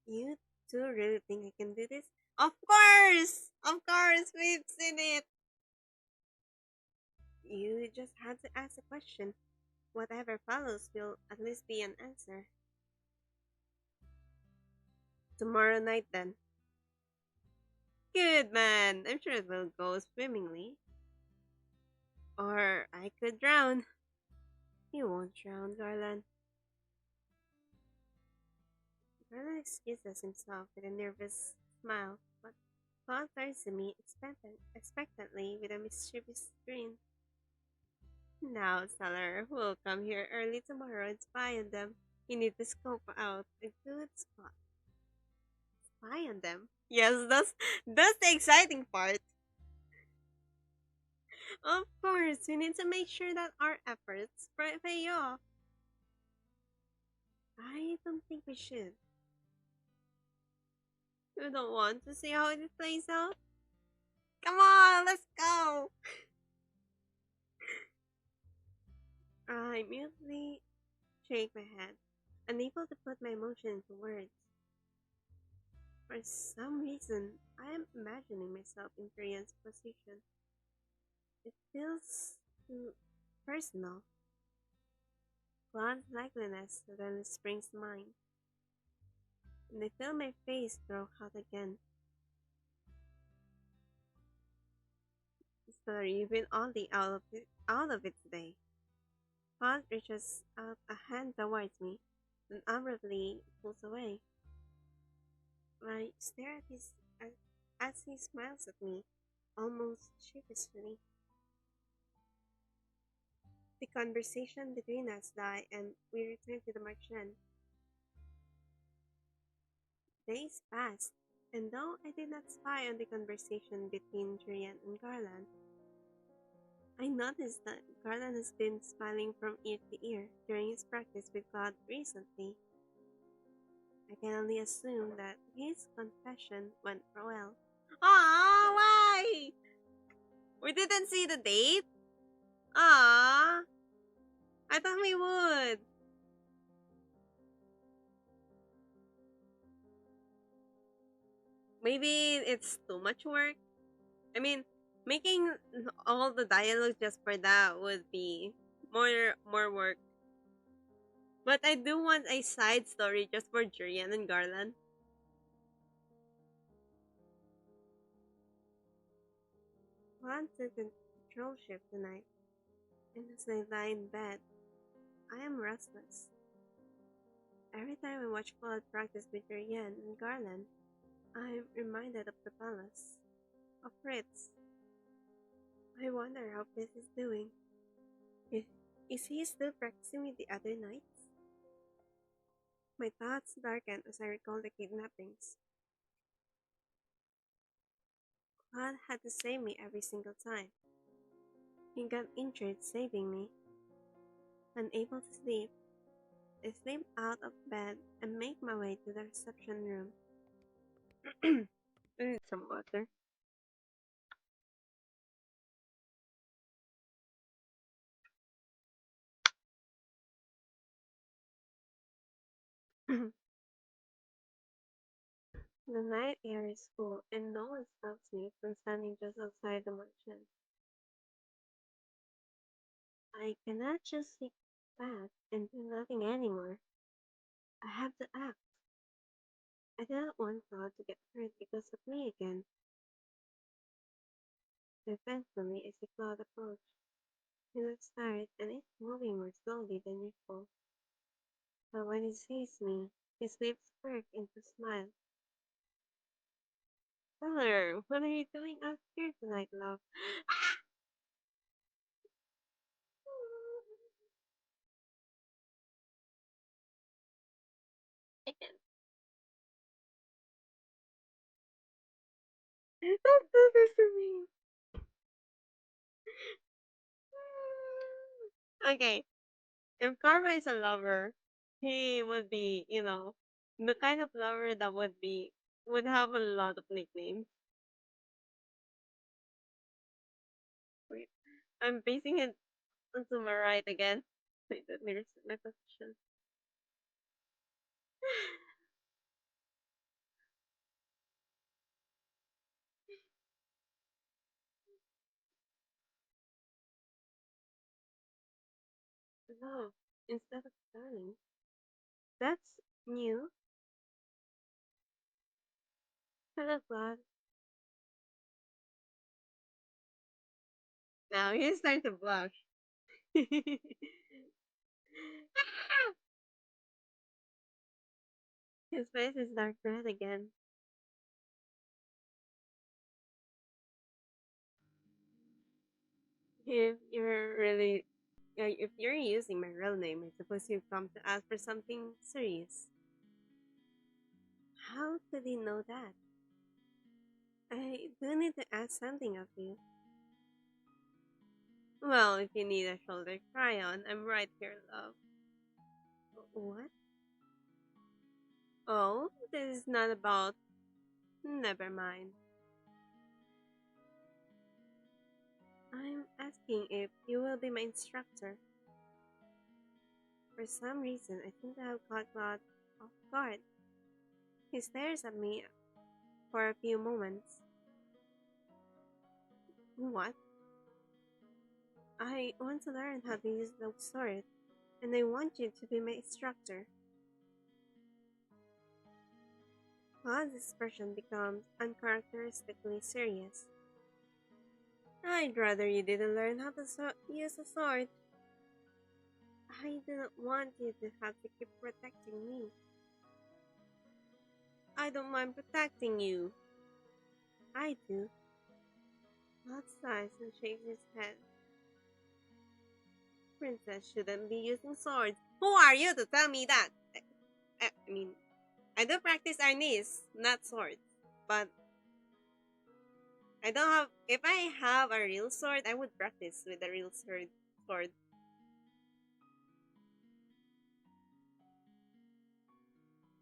You two really think I can do this? Of course! Of course, we've seen it! You just had to ask a question. Whatever follows will at least be an answer. Tomorrow night then. Good man! I'm sure it will go swimmingly. Or I could drown. You won't drown, Garland. Garland excuses himself with a nervous smile, but Claude turns to me expectantly with a mischievous grin. Now, Stellar, we'll come here early tomorrow and spy on them. You need to scope out a good spot. Spy on them? Yes, that's the exciting part. Of course, we need to make sure that our efforts pay off. I don't think we should. You don't want to see how it plays out? Come on, let's go! I mutely shake my head, unable to put my emotion into words. For some reason, I am imagining myself in Korean's position. It feels too personal. Blonde likeliness then springs to mind, and I feel my face grow hot again. Sorry, you've been oddly out of it today. Pod reaches out a hand towards me, and abruptly pulls away. I stare at as he smiles at me, almost sheepishly. The conversation between us died, and we return to the marchand. Days passed, and though I did not spy on the conversation between Julian and Garland, I noticed that Garland has been smiling from ear to ear during his practice with God recently. I can only assume that his confession went well. Ah, why? We didn't see the date? Ah, I thought we would. Maybe it's too much work. I mean, making all the dialogue just for that would be more work. But I do want a side story just for Jurian and Garland. Want to control shift tonight, and as I lie in bed, I am restless. Every time I watch Claude practice with your yen and garland, I'm reminded of the palace, of Fritz. I wonder how Fritz is doing. I- Is he still practicing with the other knights? My thoughts darken as I recall the kidnappings. Claude had to save me every single time. He got injured saving me. Unable to sleep, I slip out of bed and make my way to the reception room. I need some water. The night air is cool and no one stops me from standing just outside the mansion. I cannot just sit back and do nothing anymore. I have to act. I didn't want Claude to get hurt because of me again. Eventually, I see Claude approach. He looks tired and is moving more slowly than usual. But when he sees me, his lips work into a smile. Hello, what are you doing out here tonight, love? Don't do this to me. Okay, if Karma is a lover, he would be, the kind of lover that would have a lot of nicknames. Wait, I'm basing it onto my right again. Wait, let me reset my position. Love instead of darling. That's new. Hello, God. Now he's starting to blush. His face is dark red again. If you're really, if you're using my real name, I suppose you've come to ask for something serious. How could he know that? I do need to ask something of you. Well, if you need a shoulder cry on, I'm right here, love. What? Oh, this is not about. Never mind. I'm asking if you will be my instructor. For some reason, I seem to have caught off guard. He stares at me for a few moments. What? I want to learn how to use the sword, and I want you to be my instructor. Claude's expression becomes uncharacteristically serious. I'd rather you didn't learn how to use a sword. I didn't want you to have to keep protecting me. I don't mind protecting you. I do. Claude sighs and shakes his head. Princess shouldn't be using swords. Who are you to tell me that? I mean, I do practice arnis, not swords. But I don't have. If I have a real sword, I would practice with a real sword.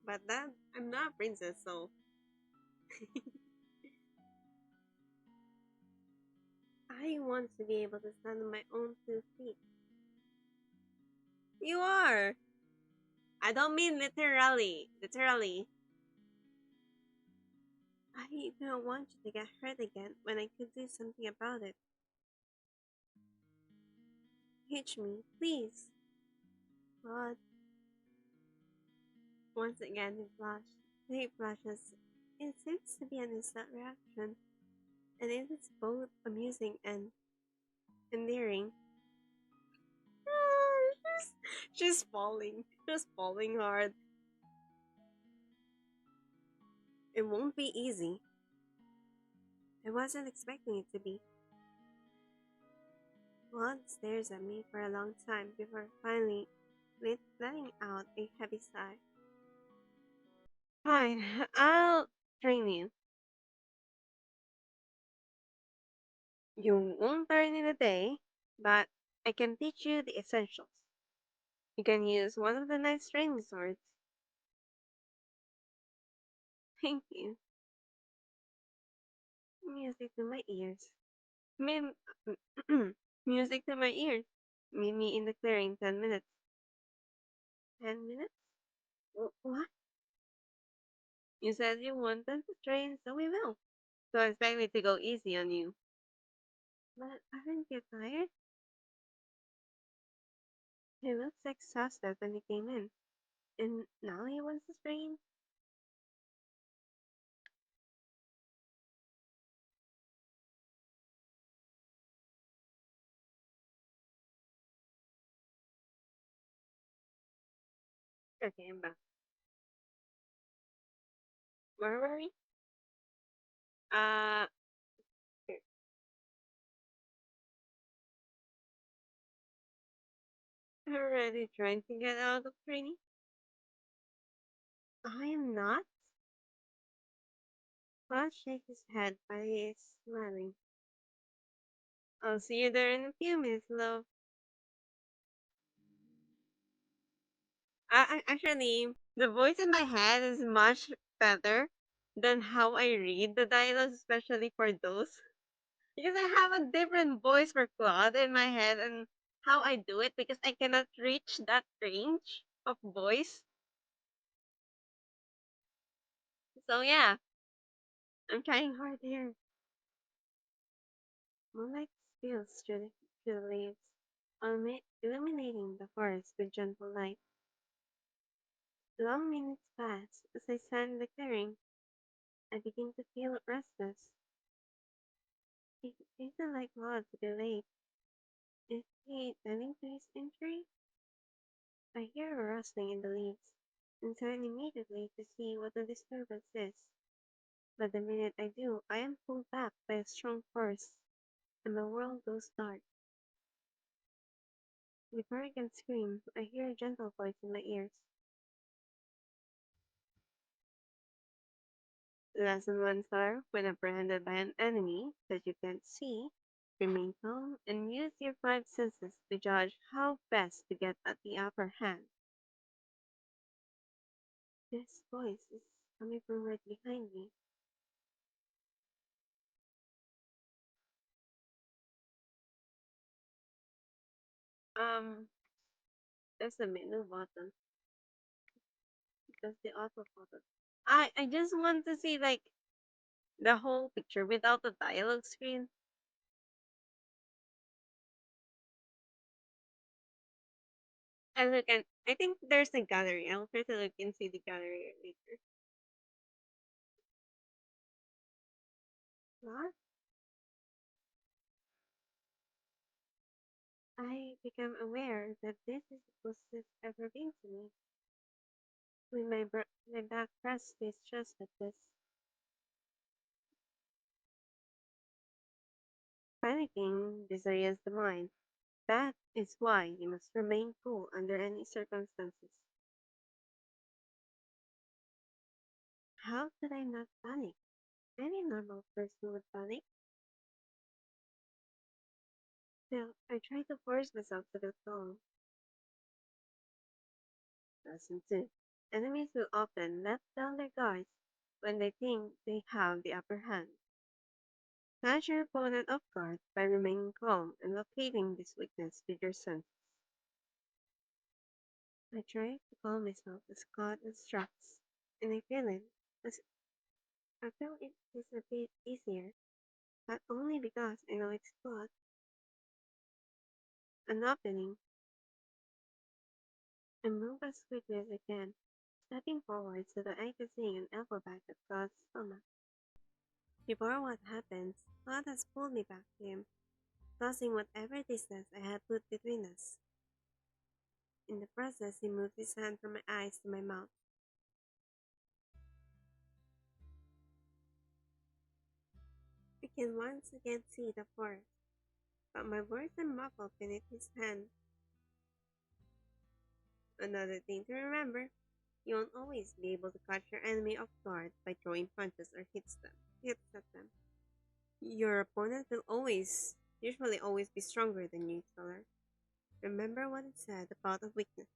But that I'm not a princess, so I want to be able to stand on my own 2 feet. You are. I don't mean literally. Literally. I don't want you to get hurt again when I could do something about it. Teach me, please. God. Once again he flashes. It seems to be an instant reaction, and it is both amusing and endearing. Ah, she's falling. She's falling hard. It won't be easy. I wasn't expecting it to be. Claude stares at me for a long time before finally letting out a heavy sigh. Fine, I'll train you. You won't learn in a day, but I can teach you the essentials. You can use one of the nice training swords. Thank you. Music to my ears. Mim- Music to my ears. Meet me in the clearing 10 minutes. 10 minutes? What? You said you wanted to train, so we will. So expect me to go easy on you. But aren't you tired? He looks exhausted when he came in. And now he wants to train? Okay, I'm back. Where were we? Uh, here. Already trying to get out of training? I am not? Claude shakes his head, but he is smiling. I'll see you there in a few minutes, love. Actually, the voice in my head is much better than how I read the dialogues, especially for those. Because I have a different voice for Claude in my head and how I do it because I cannot reach that range of voice. So yeah, I'm trying hard here. Moonlight spills through the leaves, illuminating the forest with gentle light. Long minutes pass as I stand in the clearing. I begin to feel restless. It isn't like Claude to be late. Is he tending to his injury? I hear a rustling in the leaves and turn immediately to see what the disturbance is. But the minute I do, I am pulled back by a strong force, and my world goes dark. Before I can scream, I hear a gentle voice in my ears. Lesson 1, sir. When apprehended by an enemy that you can't see, remain calm and use your five senses to judge how best to get at the upper hand. This voice is coming from right behind me. Um, there's a menu button. That's the auto button. I just want to see like the whole picture without the dialogue screen. And look, and I think there's a gallery. I'll try to look and see the gallery later. What? I become aware that this is the closest ever been to me. When my back pressed his chest like this, panicking disorients the mind. That is why you must remain cool under any circumstances. How could I not panic? Any normal person would panic. Still, I try to force myself to be calm. Lesson 2. Enemies will often let down their guards when they think they have the upper hand. Catch your opponent off guard by remaining calm and locating this weakness with your senses. I try to calm myself as God instructs, and I feel it. As I feel it is a bit easier, but only because I know it's God. An opening, and move as quickly as I can, stepping forward so that I can see an elbow back at God's stomach. Before what happens, God has pulled me back to Him, tossing whatever distance I had put between us. In the process, He moved His hand from my eyes to my mouth. can once again see the forest, but my words are muffled beneath his hand. Another thing to remember, you won't always be able to catch your enemy off guard by throwing punches or hits at them. Your opponent will usually always be stronger than you, Stellar. Remember what it said about a weakness.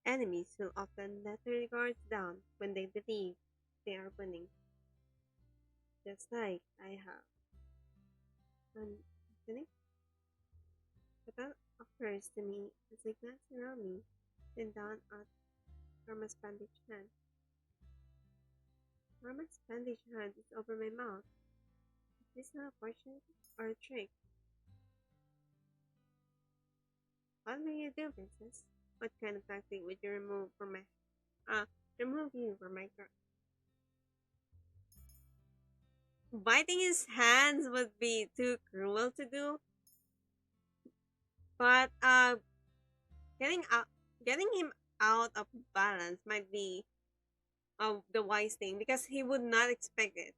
Enemies will often let their guards down when they believe they are winning, just like I have. And winning? But that occurs to me as I glance around me, then down at Karma's bandaged hand. Karma's bandaged hand is over my mouth. Is this an opportunity or a trick? What will you do, princess? What kind of tactic would you remove you from my guard? Biting his hands would be too cruel to do, but getting out, getting him out of balance might be the wise thing because he would not expect it.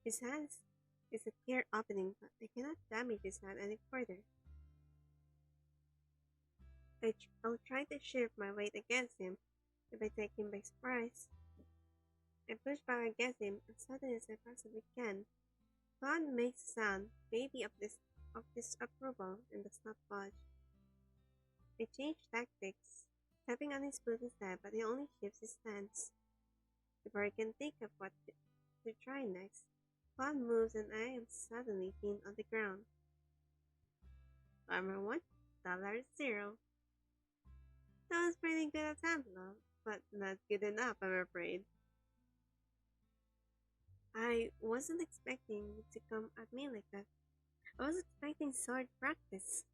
His hands is a clear opening, but I cannot damage his hand any further. I'll try to shift my weight against him if I take him by surprise. I push back against him as suddenly as I possibly can. God makes a sound, maybe of disapproval, and does not budge. I change tactics, stepping on his boot instead, but he only shifts his stance. Before I can think of what to try next, God moves and I am suddenly pinned on the ground. Armor 1, dollar 0. That was pretty good attempt, love, but not good enough, I'm afraid. I wasn't expecting you to come at me like that. I was expecting sword practice.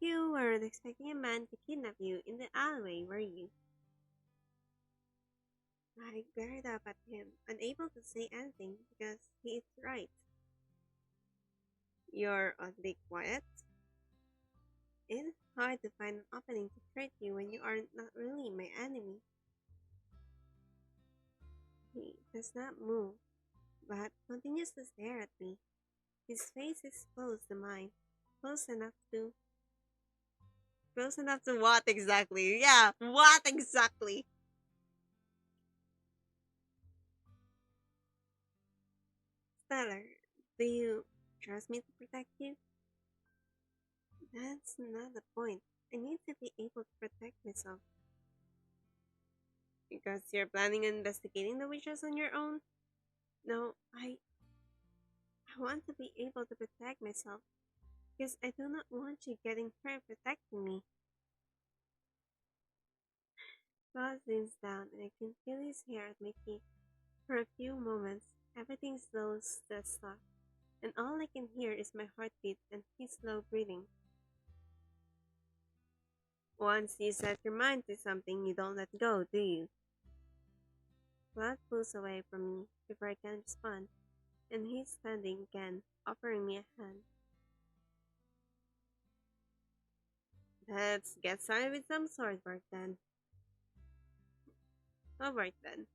You weren't expecting a man to kidnap you in the alleyway, were you? I glared up at him, unable to say anything because he is right. You're oddly quiet. It's hard to find an opening to hurt you when you are not really my enemy. He does not move, but continues to stare at me. His face is close to mine, close enough to. Close enough to what exactly? Yeah, what exactly? Stellar, do you trust me to protect you? That's not the point. I need to be able to protect myself. Because you're planning on investigating the witches on your own? No, I want to be able to protect myself. Because I do not want you getting hurt protecting me. Claus leans down and I can feel his hair at my feet. For a few moments, everything slows to a stop, and all I can hear is my heartbeat and his slow breathing. Once you set your mind to something, you don't let go, do you? Claude pulls away from me before I can respond, and he's standing again, offering me a hand. Let's get started with some sword work then. Alright then.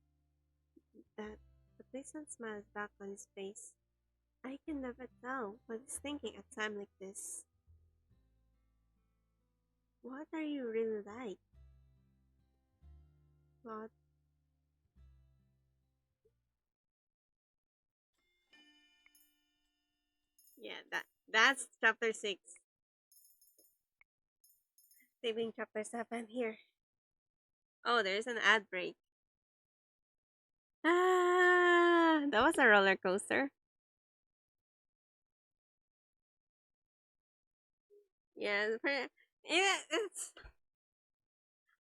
That the pleasant smile is back on his face. I can never tell what he's thinking at a time like this. What are you really like? Claude, yeah, that's chapter 6. Saving chapter 7 here. Oh, there's an ad break. Ah, that was a roller coaster. Yeah, it's.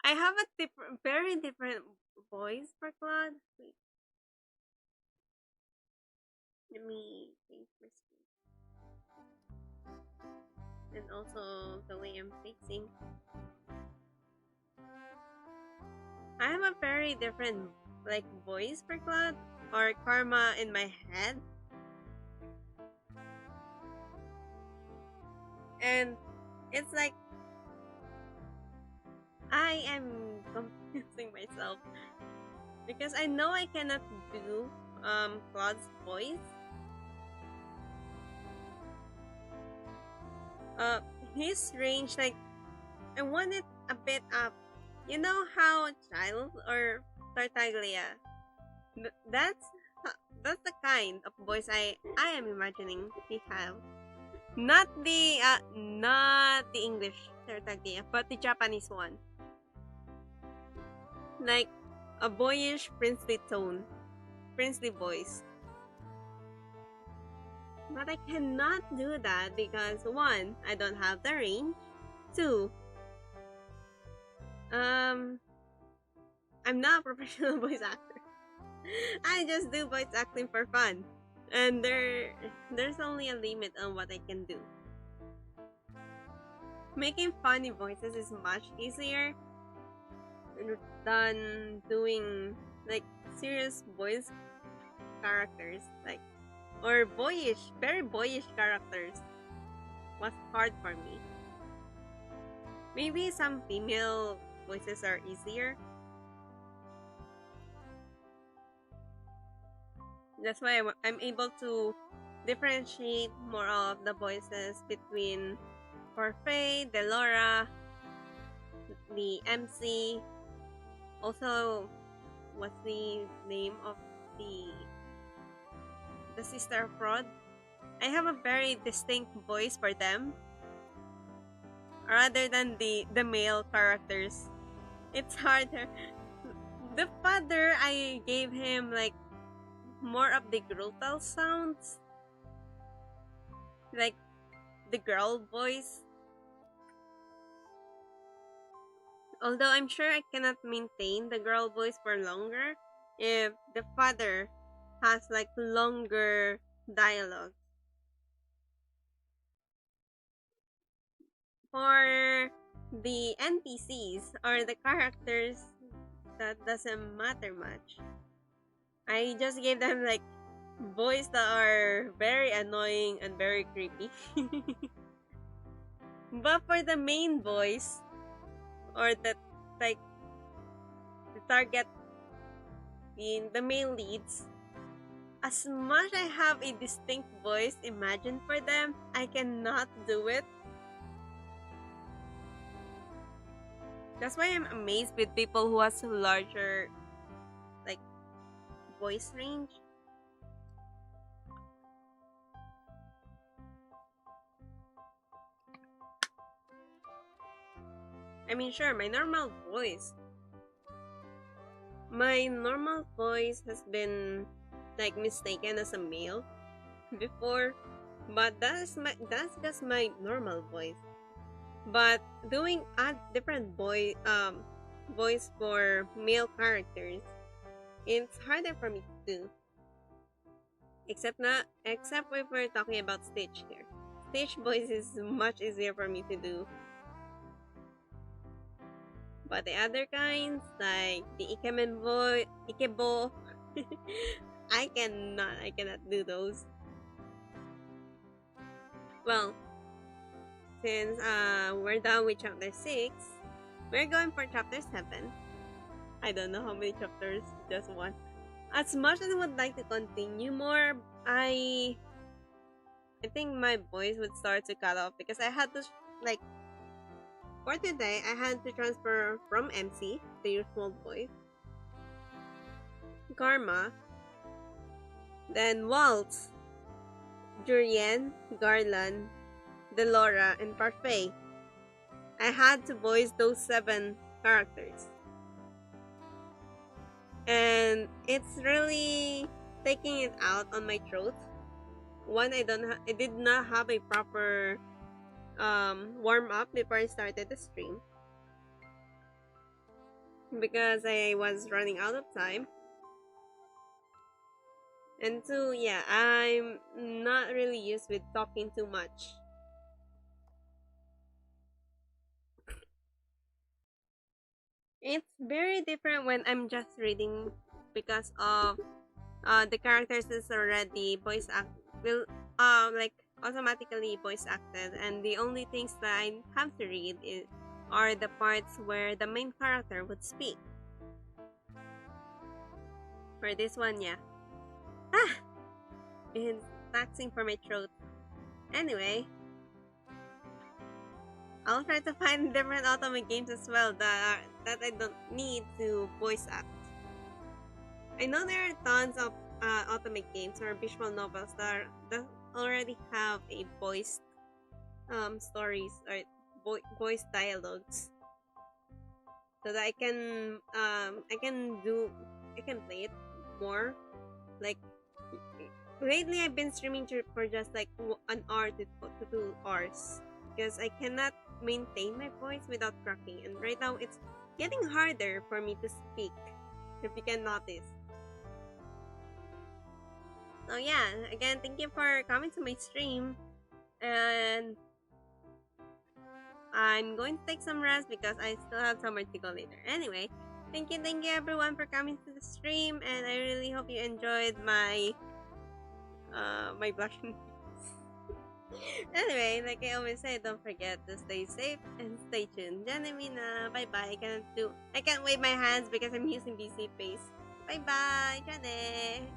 I have a very different voice for Claude. Wait, let me change my screen. And also the way I'm facing. I have a very different like voice for Claude or Karma in my head. And it's like I am confusing myself because I know I cannot do Claude's voice. His range, like, I want it a bit up. You know how Child or Tartaglia, that's that's the kind of voice I am imagining he have. Not the English Tartaglia, but the Japanese one. Like a boyish princely tone, princely voice. But I cannot do that because one, I don't have the range. Two, um, I'm not a professional voice actor. I just do voice acting for fun, and there's only a limit on what I can do. Making funny voices is much easier than doing like serious voice characters, like or boyish, very boyish characters. Was hard for me. Maybe some female voices are easier. That's why I'm able to differentiate more of the voices between Parfait, Delora, the MC. Also, what's the name of the sister of Fraud? I have a very distinct voice for them, rather than the male characters. It's harder. The father, I gave him like more of the brutal sounds, like the girl voice. Although I'm sure I cannot maintain the girl voice for longer if the father has like longer dialogue. For the NPCs or the characters, that doesn't matter much. I just gave them like voice that are very annoying and very creepy. But for the main voice or the like the target in the main leads, as much I have a distinct voice imagined for them, I cannot do it. That's why I'm amazed with people who has larger like voice range. I mean, sure, my normal voice has been like mistaken as a male before, but that's just my normal voice. But doing a different voice for male characters, it's harder for me to do. Except if we're talking about Stitch here. Stitch voice is much easier for me to do. But the other kinds, like the Ikemen boy, Ikebo, I cannot do those. Well, since we're done with chapter 6, we're going for chapter 7. I don't know how many chapters, just one. As much as I would like to continue more, I think my voice would start to cut off because I had to like for today I had to transfer from MC, the usual voice, Karma, then Waltz, Jurien, Garland, Delora, and Parfait. I had to voice those 7 characters. And it's really taking it out on my throat. One, I did not have a proper warm up before I started the stream because I was running out of time. And 2, yeah, I'm not really used with talking too much. It's very different when I'm just reading because of the characters is already voice act will like automatically voice acted, and the only things that I have to read are the parts where the main character would speak. For this one, yeah, Ah! It's taxing for my throat. Anyway, I'll try to find different otome games as well that I don't need to voice act. I know there are tons of otome games or visual novels that already have a voiced stories or voice dialogues, so that I can play it more. Like lately, I've been streaming for just like an hour to 2 hours because I cannot maintain my voice without cracking, and right now it's getting harder for me to speak. If you can notice. So yeah, again, thank you for coming to my stream, and I'm going to take some rest because I still have somewhere to go later. Anyway, thank you everyone for coming to the stream, and I really hope you enjoyed my blushing. Anyway, like I always say, don't forget to stay safe and stay tuned. Janamina, bye bye. I can't wave my hands because I'm using BC Face. Bye bye, Jane.